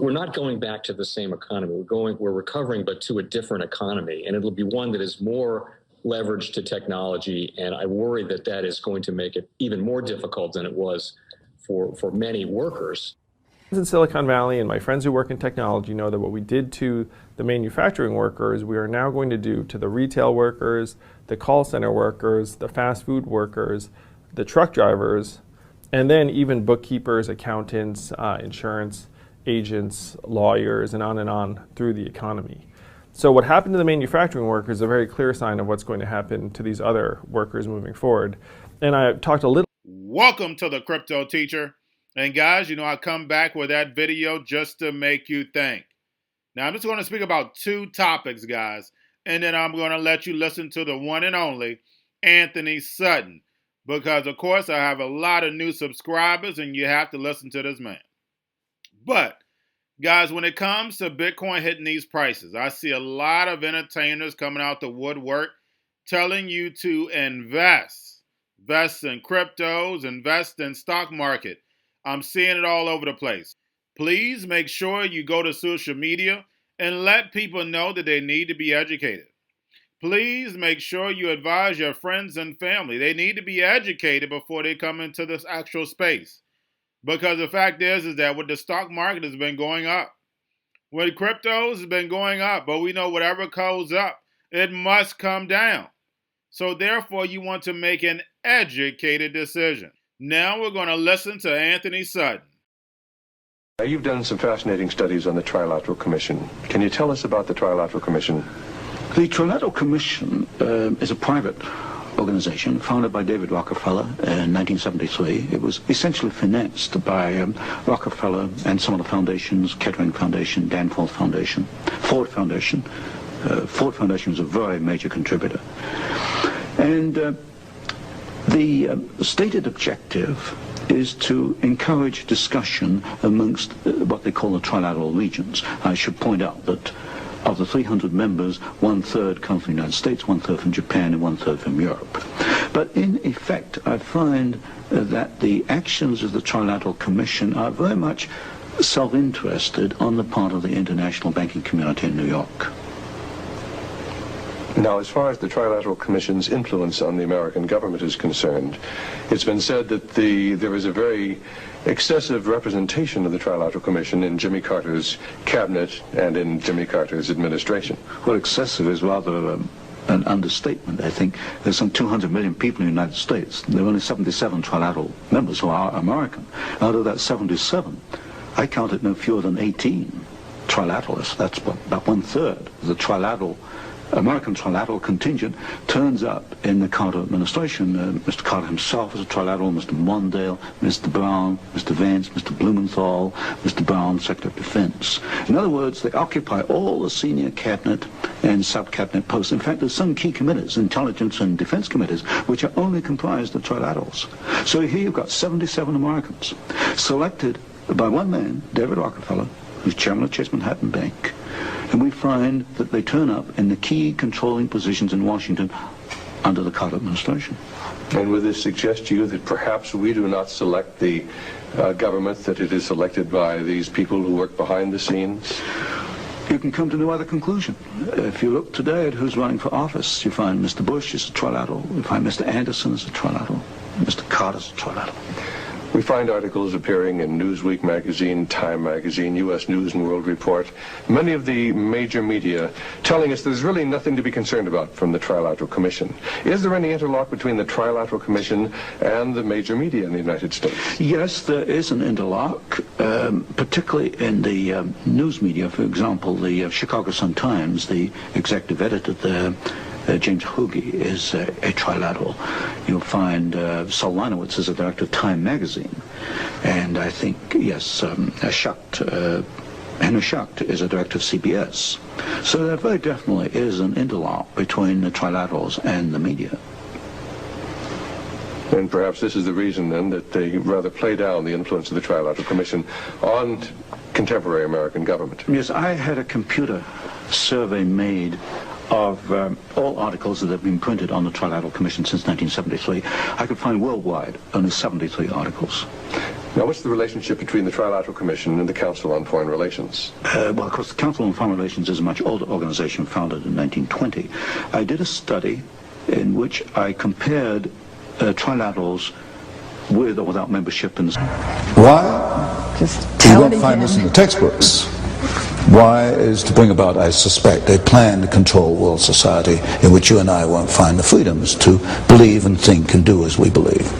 we're not going back to the same economy. We're recovering, but to a different economy, and it'll be one that is more leveraged to technology. And I worry that that is going to make it even more difficult than it was for many workers. In Silicon Valley, and my friends who work in technology know that what we did to the manufacturing workers, we are now going to do to the retail workers, the call center workers, the fast food workers, the truck drivers, and then even bookkeepers, accountants, insurance agents, lawyers, and on through the economy. So what happened to the manufacturing workers is a very clear sign of what's going to happen to these other workers moving forward. And I talked a little. Welcome to the Crypto Teacher. And guys, you know, I come back with that video just to make you think. Now, I'm just going to speak about two topics, guys, and then I'm going to let you listen to the one and only Anthony Sutton, because, of course, I have a lot of new subscribers, and you have to listen to this man. But, guys, when it comes to Bitcoin hitting these prices, I see a lot of entertainers coming out the woodwork telling you to invest. Invest in cryptos, invest in stock market. I'm seeing it all over the place. Please make sure you go to social media and let people know that they need to be educated. Please make sure you advise your friends and family. They need to be educated before they come into this actual space. Because the fact is that with the stock market has been going up. With cryptos has been going up. But we know whatever goes up, it must come down. So therefore, you want to make an educated decision. Now we're going to listen to Anthony Sutton. You've done some fascinating studies on the Trilateral Commission. Can you tell us about the Trilateral Commission? The Trilateral Commission is a private organization founded by David Rockefeller in 1973. It was essentially financed by Rockefeller and some of the foundations, Kettering Foundation, Danforth Foundation, Ford Foundation. Ford Foundation was a very major contributor. And the stated objective is to encourage discussion amongst what they call the trilateral regions. I should point out that of the 300 members, 1/3 come from the United States, 1/3 from Japan, and 1/3 from Europe. But in effect, I find that the actions of the Trilateral Commission are very much self-interested on the part of the international banking community in New York. Now, as far as the Trilateral Commission's influence on the American government is concerned, it's been said that there is a very excessive representation of the Trilateral Commission in Jimmy Carter's cabinet and in Jimmy Carter's administration. Well, excessive is rather an understatement. I think there's some 200 million people in the United States. There are only 77 trilateral members who are American. Out of that 77, I counted no fewer than 18 trilateralists. That's about 1/3 of the American trilateral contingent turns up in the Carter administration. Mr. Carter himself is a trilateral, Mr. Mondale, Mr. Brown, Mr. Vance, Mr. Blumenthal, Mr. Brown, Secretary of Defense. In other words, they occupy all the senior cabinet and sub-cabinet posts. In fact, there's some key committees, intelligence and defense committees, which are only comprised of trilaterals. So here you've got 77 Americans selected by one man, David Rockefeller, who's chairman of Chase Manhattan Bank. And we find that they turn up in the key controlling positions in Washington under the Carter administration. And would this suggest to you that perhaps we do not select the government, that it is selected by these people who work behind the scenes? You can come to no other conclusion. If you look today at who's running for office, you find Mr. Bush is a trilateral, you find Mr. Anderson is a trilateral, Mr. Carter's a trilateral. We find articles appearing in Newsweek magazine, Time magazine, U.S. News and World Report, many of the major media telling us there's really nothing to be concerned about from the Trilateral Commission. Is there any interlock between the Trilateral Commission and the major media in the United States? Yes, there is an interlock, particularly in the news media. For example, the Chicago Sun-Times, the executive editor there, James Hoagie, is a trilateral. You'll find Saul Linowitz is a director of Time magazine. And I think, yes, Henry Schacht is a director of CBS. So there very definitely is an interlock between the trilaterals and the media. And perhaps this is the reason, then, that they rather play down the influence of the Trilateral Commission on contemporary American government. Yes, I had a computer survey made of all articles that have been printed on the Trilateral Commission since 1973. I could find worldwide only 73 articles. Now, what's the relationship between the Trilateral Commission and the Council on Foreign Relations? Well, of course, the Council on Foreign Relations is a much older organization founded in 1920. I did a study in which I compared trilaterals with or without membership in the... Why? Just You tell it won't find again. this in the textbooks. Why is to bring about, I suspect, a plan to control world society in which you and I won't find the freedoms to believe and think and do as we believe.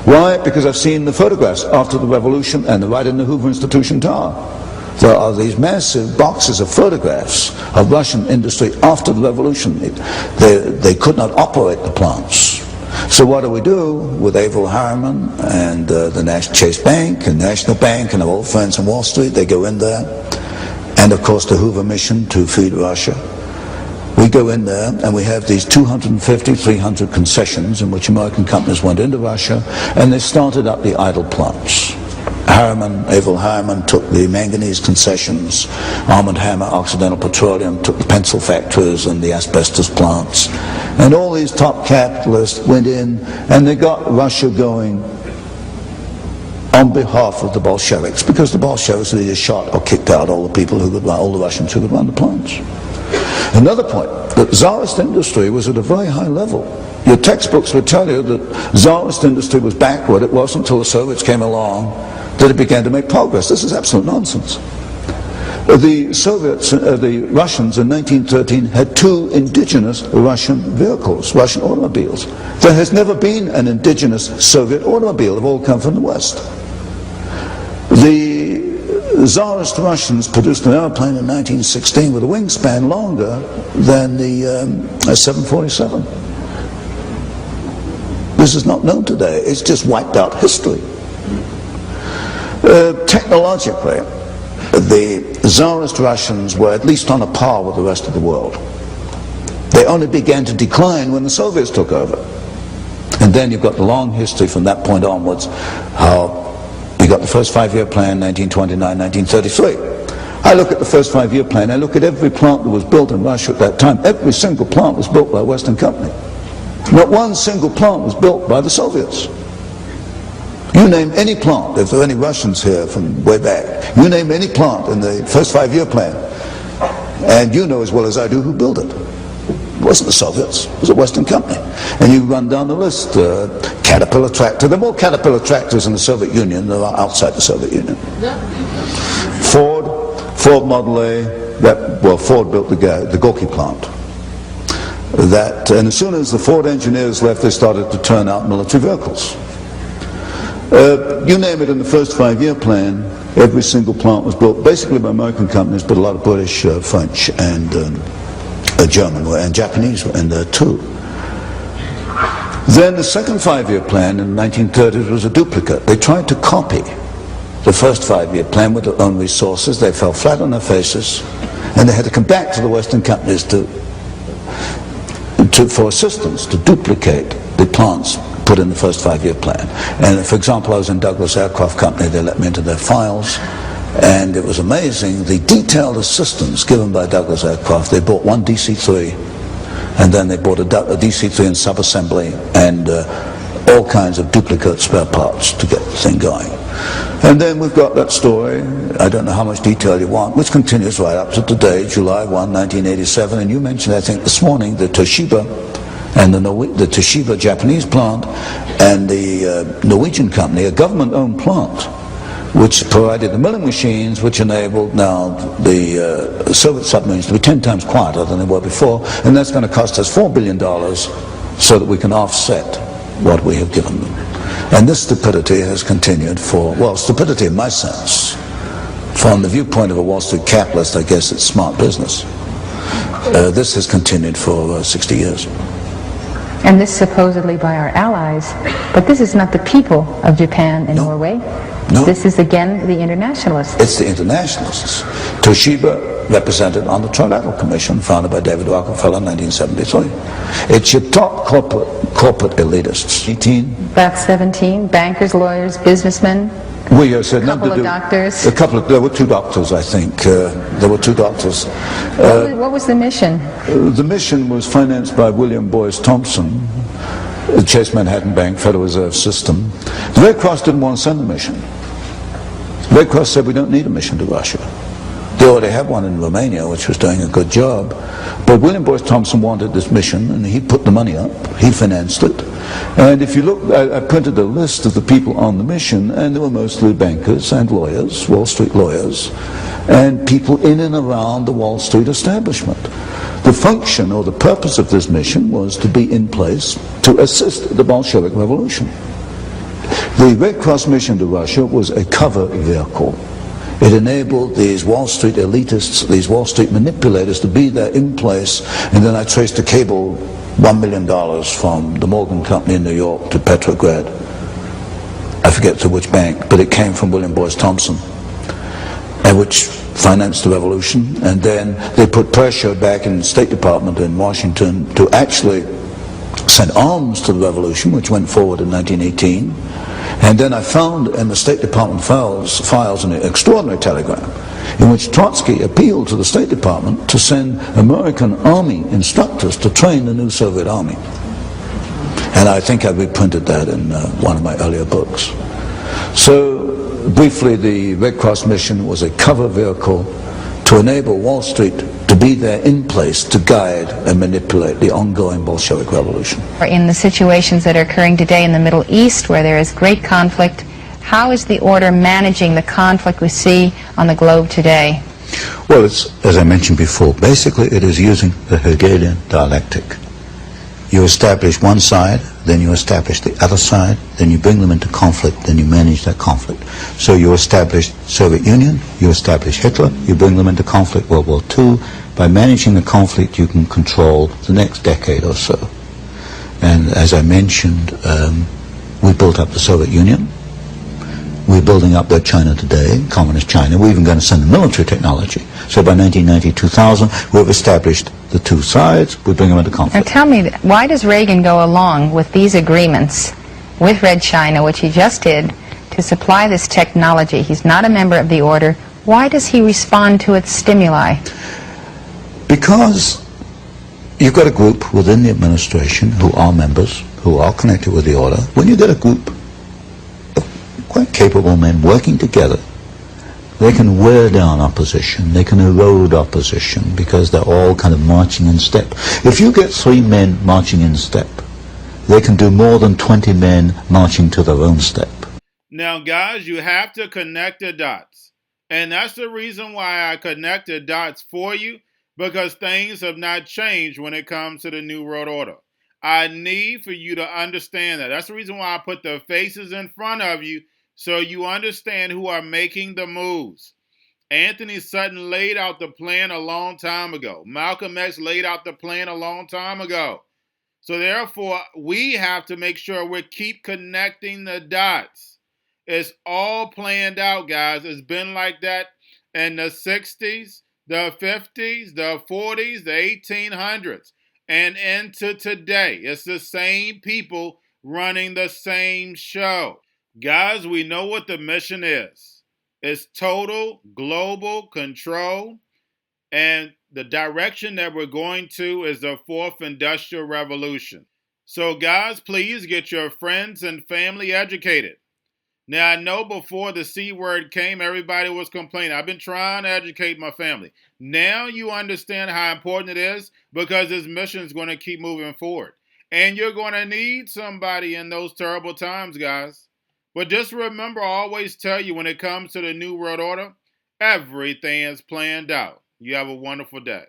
Why? Because I've seen the photographs after the revolution and right in the Hoover Institution Tower. There are these massive boxes of photographs of Russian industry after the revolution. They could not operate the plants. So what do we do with Averell Harriman and the Chase Bank and National Bank and our old friends on Wall Street? They go in there. And of course the Hoover mission to feed Russia. We go in there and we have these 250, 300 concessions in which American companies went into Russia and they started up the idle plants. Averell Harriman took the manganese concessions, Arm & Hammer, Occidental Petroleum took the pencil factories and the asbestos plants. And all these top capitalists went in and they got Russia going on behalf of the Bolsheviks, because the Bolsheviks either shot or kicked out all the people who could run, all the Russians who could run the plants. Another point, that Tsarist industry was at a very high level. Your textbooks would tell you that Tsarist industry was backward. It wasn't until the Soviets came along that it began to make progress. This is absolute nonsense. The Soviets, the Russians in 1913 had 2 indigenous Russian vehicles, Russian automobiles. There has never been an indigenous Soviet automobile. They've all come from the West. The Tsarist Russians produced an airplane in 1916 with a wingspan longer than the 747. This is not known today. It's just wiped out history. Technologically, the Tsarist Russians were at least on a par with the rest of the world. They only began to decline when the Soviets took over. And then you've got the long history from that point onwards, how you got the first 5-year plan, 1929, 1933. I look at the first 5-year plan, I look at every plant that was built in Russia at that time. Every single plant was built by a Western company. Not one single plant was built by the Soviets. You name any plant, if there are any Russians here from way back, you name any plant in the first 5-year plan, and you know as well as I do who built it. It wasn't the Soviets, it was a Western company. And you run down the list, Caterpillar tractor. There are more Caterpillar tractors in the Soviet Union than there are outside the Soviet Union. Ford Model A, Ford built the Gorky plant. And as soon as the Ford engineers left, they started to turn out military vehicles. You name it, in the first 5-year plan, every single plant was built basically by American companies, but a lot of British, French, and German and Japanese were in there too. Then the second 5-year plan in the 1930s was a duplicate. They tried to copy the first 5-year plan with their own resources. They fell flat on their faces, and they had to come back to the Western companies for assistance to duplicate the plants put in the first 5-year plan. And for example, I was in Douglas Aircraft Company. They let me into their files, and it was amazing the detailed assistance given by Douglas Aircraft. They bought one DC-3, and then they bought a DC-3 in sub-assembly and all kinds of duplicate spare parts to get the thing going. And then we've got that story, I don't know how much detail you want, which continues right up to today, July 1, 1987, and you mentioned, I think, this morning, the Toshiba and the Toshiba Japanese plant and the Norwegian company, a government-owned plant, which provided the milling machines which enabled now the Soviet submarines to be 10 times quieter than they were before, and that's going to cost us $4 billion so that we can offset what we have given them. And this stupidity has continued stupidity in my sense. From the viewpoint of a Wall Street capitalist, I guess it's smart business. This has continued for 60 years. And this supposedly by our allies, but this is not the people of Japan and Norway. No. This is again the internationalists. It's the internationalists. Toshiba represented on the Trilateral Commission founded by David Rockefeller in 1973. It's your top corporate elitists. 18. About 17, bankers, lawyers, businessmen. We said couple of doctors. There were 2 doctors, I think. There were 2 doctors. What was the mission? The mission was financed by William Boyce Thompson, the Chase Manhattan Bank, Federal Reserve System. The Red Cross didn't want to send a mission. The Red Cross said, we don't need a mission to Russia. They already had one in Romania, which was doing a good job. But William Boyce Thompson wanted this mission, and he put the money up. He financed it. And if you look, I printed a list of the people on the mission, and they were mostly bankers and lawyers, Wall Street lawyers, and people in and around the Wall Street establishment. The function or the purpose of this mission was to be in place to assist the Bolshevik Revolution. The Red Cross mission to Russia was a cover vehicle. It enabled these Wall Street elitists, these Wall Street manipulators to be there in place, and then I traced a cable $1 million from the Morgan Company in New York to Petrograd. I forget to which bank, but it came from William Boyce Thompson, and which financed the revolution. And then they put pressure back in the State Department in Washington to actually send arms to the revolution, which went forward in 1918. And then I found in the State Department files an extraordinary telegram in which Trotsky appealed to the State Department to send American Army instructors to train the new Soviet Army. And I think I reprinted that in one of my earlier books. So briefly, the Red Cross mission was a cover vehicle to enable Wall Street to be there in place to guide and manipulate the ongoing Bolshevik Revolution. In the situations that are occurring today in the Middle East, where there is great conflict, how is the order managing the conflict we see on the globe today? Well, it's, as I mentioned before, basically it is using the Hegelian dialectic. You establish one side, then you establish the other side, then you bring them into conflict, then you manage that conflict. So you establish Soviet Union, you establish Hitler, you bring them into conflict, World War II. By managing the conflict, you can control the next decade or so. And as I mentioned, we built up the Soviet Union. We're building up that China today, Communist China. We're even going to send military technology. So by 1990, 2000, we've established the two sides. We bring them into conflict. Now tell me, why does Reagan go along with these agreements with Red China, which he just did, to supply this technology? He's not a member of the order. Why does he respond to its stimuli? Because you've got a group within the administration who are members, who are connected with the order. When you get a group of quite capable men working together, they can wear down opposition, they can erode opposition, because they're all kind of marching in step. If you get 3 men marching in step, they can do more than 20 men marching to their own step. Now, guys, you have to connect the dots. And that's the reason why I connect the dots for you, because things have not changed when it comes to the New World Order. I need for you to understand that. That's the reason why I put the faces in front of you, so you understand who are making the moves. Anthony Sutton laid out the plan a long time ago. Malcolm X laid out the plan a long time ago. So therefore, we have to make sure we keep connecting the dots. It's all planned out, guys. It's been like that in the 60s, the 50s, the 40s, the 1800s, and into today. It's the same people running the same show. Guys, we know what the mission is. It's total global control, and the direction that we're going to is the 4th Industrial Revolution. So guys, please get your friends and family educated. Now, I know before the C word came, everybody was complaining. I've been trying to educate my family. Now you understand how important it is, because this mission is going to keep moving forward. And you're going to need somebody in those terrible times, guys. But just remember, I always tell you, when it comes to the New World Order, everything is planned out. You have a wonderful day.